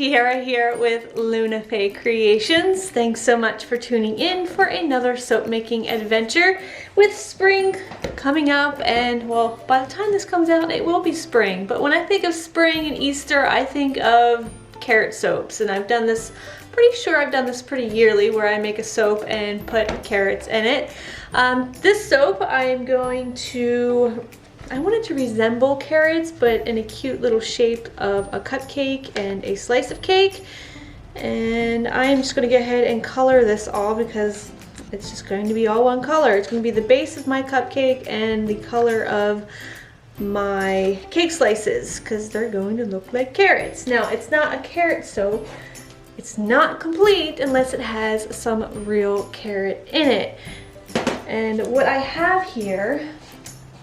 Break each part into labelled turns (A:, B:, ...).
A: Tierra here with Fae Creations. Thanks so much for tuning in for another soap making adventure with spring coming up, and well, by the time this comes out it will be spring, but when I think of spring and Easter I think of carrot soaps, and I've done this, pretty sure I've done this pretty yearly, where I make a soap and put carrots in it. This soap I want it to resemble carrots, but in a cute little shape of a cupcake and a slice of cake. And I'm just going to go ahead and color this all because it's just going to be all one color. It's going to be the base of my cupcake and the color of my cake slices, because they're going to look like carrots. Now, it's not a carrot soap. It's not complete unless it has some real carrot in it. And what I have here,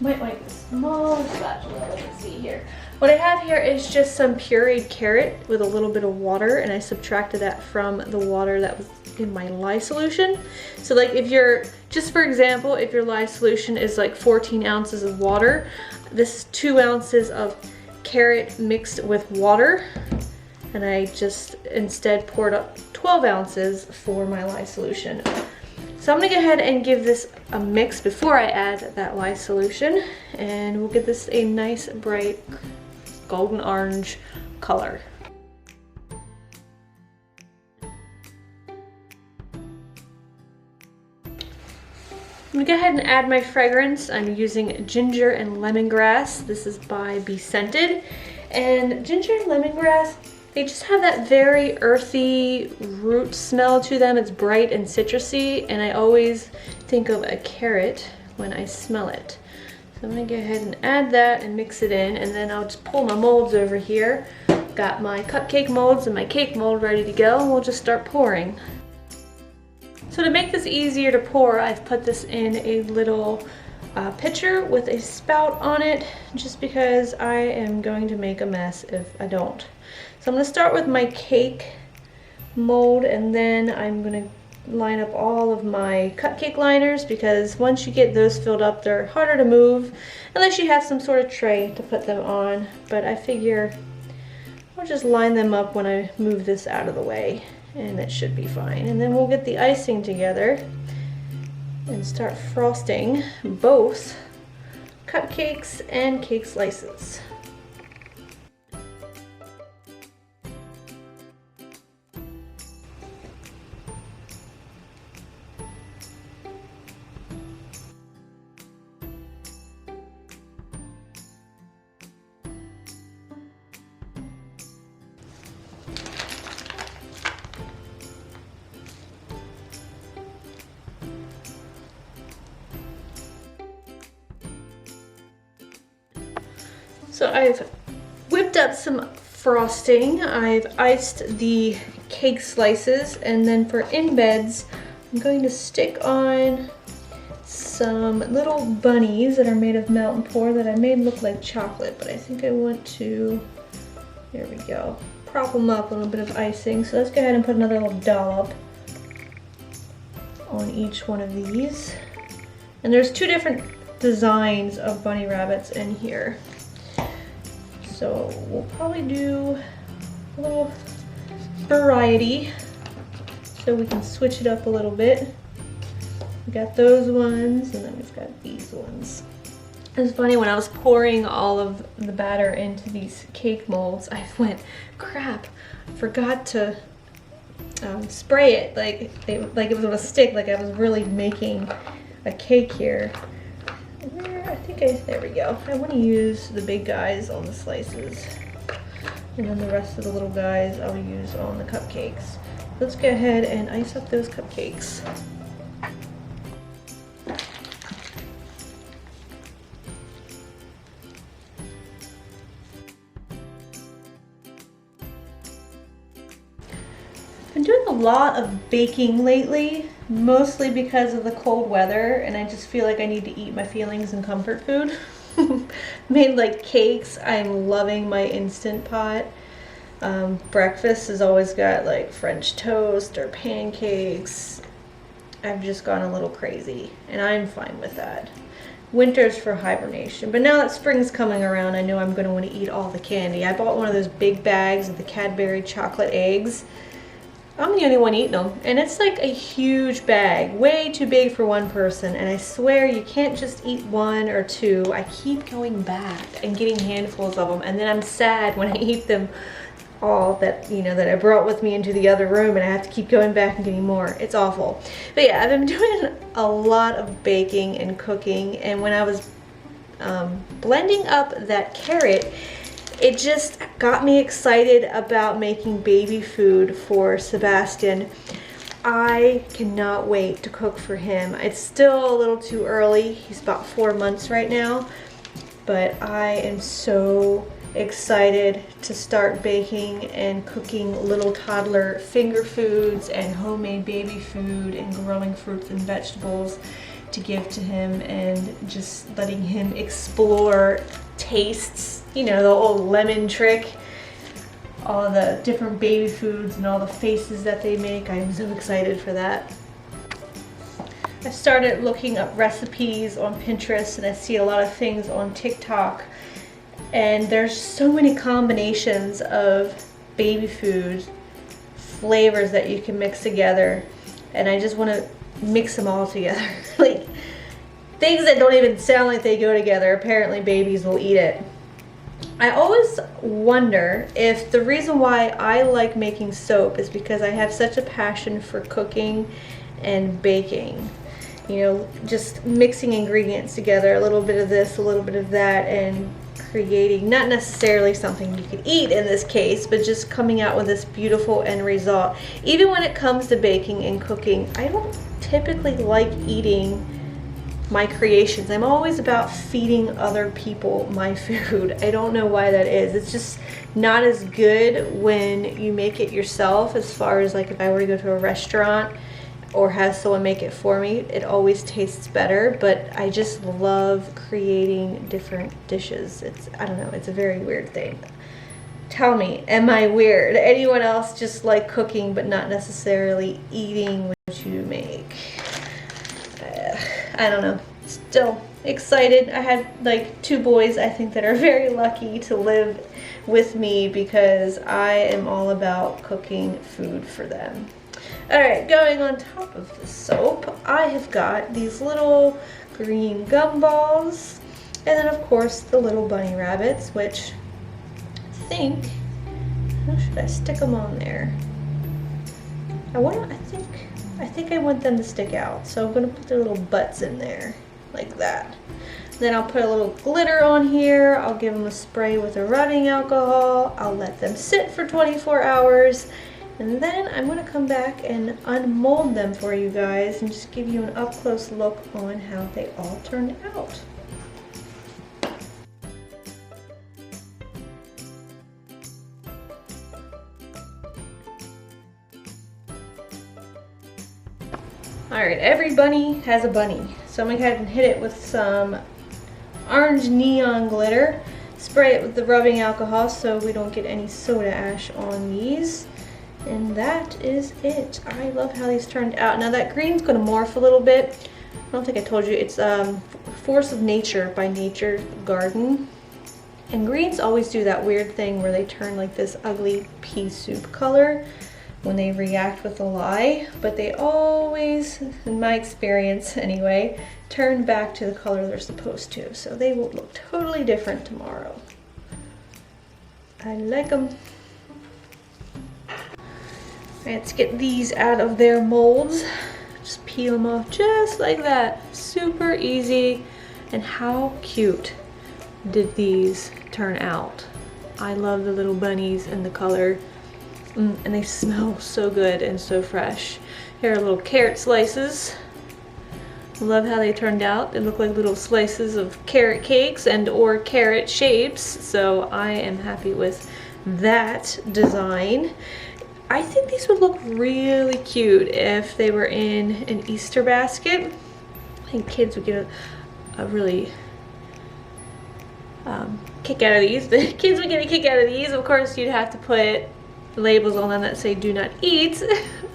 A: might like the small spatula, let's see here. What I have here is just some pureed carrot with a little bit of water, and I subtracted that from the water that was in my lye solution. So like if you're, just for example, if your lye solution is like 14 ounces of water, this is 2 ounces of carrot mixed with water, and I just instead poured up 12 ounces for my lye solution. So I'm gonna go ahead and give this a mix before I add that lye solution, and we'll get this a nice bright golden orange color. I'm gonna go ahead and add my fragrance. I'm using ginger and lemongrass. This is by Be Scented. And ginger and lemongrass, they just have that very earthy root smell to them. It's bright and citrusy, and I always think of a carrot when I smell it. So I'm gonna go ahead and add that and mix it in, and then I'll just pull my molds over here. Got my cupcake molds and my cake mold ready to go, and we'll just start pouring. So to make this easier to pour, I've put this in a little pitcher with a spout on it, just because I am going to make a mess if I don't. So I'm going to start with my cake mold, and then I'm going to line up all of my cupcake liners, because once you get those filled up, they're harder to move unless you have some sort of tray to put them on. But I figure I'll just line them up when I move this out of the way, and it should be fine. And then we'll get the icing together and start frosting both cupcakes and cake slices. So I've whipped up some frosting. I've iced the cake slices, and then for embeds, I'm going to stick on some little bunnies that are made of melt and pour that I made look like chocolate, but I think I want to, there we go, prop them up with a little bit of icing. So let's go ahead and put another little dollop on each one of these. And there's 2 different designs of bunny rabbits in here. So we'll probably do a little variety so we can switch it up a little bit. We got those ones, and then we've got these ones. It's funny, when I was pouring all of the batter into these cake molds, I went, crap, I forgot to spray it like it was on a stick, like I was really making a cake here. There we go. I want to use the big guys on the slices, and then the rest of the little guys I'll use on the cupcakes. Let's go ahead and ice up those cupcakes. I've been doing a lot of baking lately, mostly because of the cold weather, and I just feel like I need to eat my feelings and comfort food. Made like cakes. I'm loving my Instant Pot. Breakfast has always got like French toast or pancakes. I've just gone a little crazy, and I'm fine with that. winter's for hibernation. But now that spring's coming around, I know I'm going to want to eat all the candy. I bought one of those big bags of the Cadbury chocolate eggs. I'm the only one eating them, and it's like a huge bag, way too big for one person, and I swear you can't just eat one or two. I keep going back and getting handfuls of them, and then I'm sad when I eat them all that, you know, that I brought with me into the other room, and I have to keep going back and getting more. It's awful. But yeah, I've been doing a lot of baking and cooking, and when I was blending up that carrot, it just got me excited about making baby food for Sebastian. I cannot wait to cook for him. It's still a little too early. He's about 4 months right now, but I am so excited to start baking and cooking little toddler finger foods and homemade baby food and growing fruits and vegetables to give to him, and just letting him explore tastes, you know, the old lemon trick, all of the different baby foods and all the faces that they make. I'm so excited for that. I started looking up recipes on Pinterest, and I see a lot of things on TikTok, and there's so many combinations of baby food flavors that you can mix together, and I just want to mix them all together. Like things that don't even sound like they go together, apparently babies will eat it. I always wonder if the reason why I like making soap is because I have such a passion for cooking and baking. You know, just mixing ingredients together, a little bit of this, a little bit of that, and creating not necessarily something you could eat in this case, but just coming out with this beautiful end result. Even when it comes to baking and cooking, I don't typically like eating my creations. I'm always about feeding other people my food. I don't know why that is. It's just not as good when you make it yourself, as far as like if I were to go to a restaurant or have someone make it for me, it always tastes better. But I just love creating different dishes. I don't know, it's a very weird thing. Tell me, am I weird? Anyone else just like cooking but not necessarily eating what you make? I don't know. Still excited. I had like 2 boys, I think, that are very lucky to live with me because I am all about cooking food for them. Alright, going on top of the soap, I have got these little green gumballs, and then of course the little bunny rabbits, which I think, how should I stick them on there? I think I want them to stick out, so I'm going to put their little butts in there, like that. Then I'll put a little glitter on here, I'll give them a spray with a rubbing alcohol, I'll let them sit for 24 hours, and then I'm going to come back and unmold them for you guys and just give you an up-close look on how they all turned out. Alright, every bunny has a bunny. So I'm going to go ahead and hit it with some orange neon glitter. Spray it with the rubbing alcohol so we don't get any soda ash on these. And that is it. I love how these turned out. Now that green's going to morph a little bit. I don't think I told you. It's Force of Nature by Nature Garden. And greens always do that weird thing where they turn like this ugly pea soup color when they react with a lye, but they always, in my experience anyway, turn back to the color they're supposed to. So they will look totally different tomorrow. I like them. Let's get these out of their molds. Just peel them off just like that. Super easy. And how cute did these turn out? I love the little bunnies and the color. And they smell so good and so fresh. Here are little carrot slices. Love how they turned out. They look like little slices of carrot cakes and or carrot shapes. So I am happy with that design. I think these would look really cute if they were in an Easter basket. I think kids would get a really kick out of these. The kids would get a kick out of these. Of course, you'd have to put labels on them that say do not eat,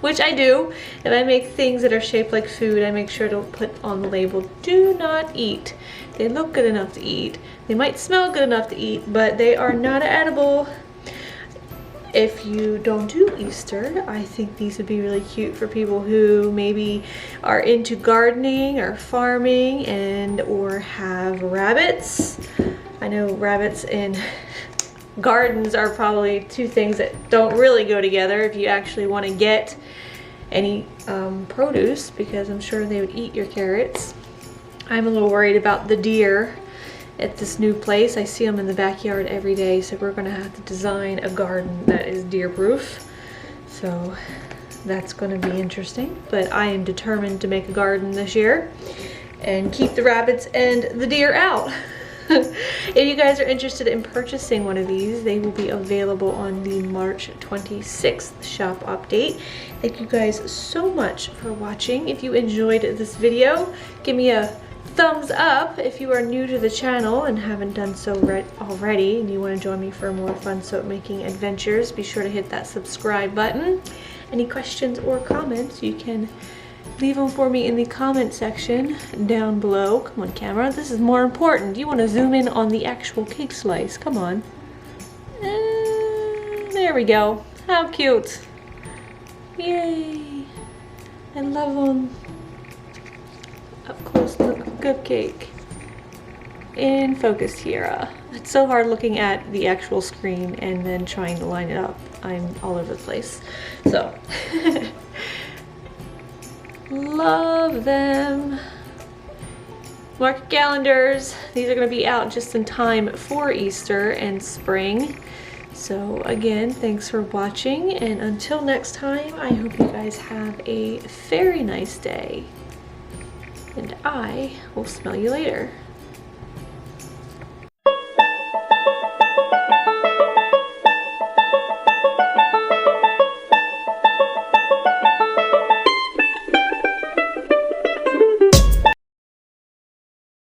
A: which I do. If I make things that are shaped like food, I make sure to put on the label do not eat. They look good enough to eat. They might smell good enough to eat, but they are not edible. If you don't do Easter, I think these would be really cute for people who maybe are into gardening or farming and or have rabbits. I know rabbits and gardens are probably two things that don't really go together if you actually want to get any produce, because I'm sure they would eat your carrots. I'm a little worried about the deer at this new place. I see them in the backyard every day, so we're gonna have to design a garden that is deer proof. So that's gonna be interesting, but I am determined to make a garden this year and keep the rabbits and the deer out. If you guys are interested in purchasing one of these, they will be available on the March 26th shop update. Thank you guys so much for watching. If you enjoyed this video, give me a thumbs up. If you are new to the channel and haven't done so already and you want to join me for more fun soap making adventures, be sure to hit that subscribe button. Any questions or comments, you can leave them for me in the comment section down below. Come on, camera, this is more important. You want to zoom in on the actual cake slice. Come on. There we go. How cute. Yay. I love them. Up close look, good cake. In focus, Tierra. It's so hard looking at the actual screen and then trying to line it up. I'm all over the place. So, love them. Mark your calendars. These are going to be out just in time for Easter and spring. So again, thanks for watching, and until next time, I hope you guys have a very nice day. And I will smell you later.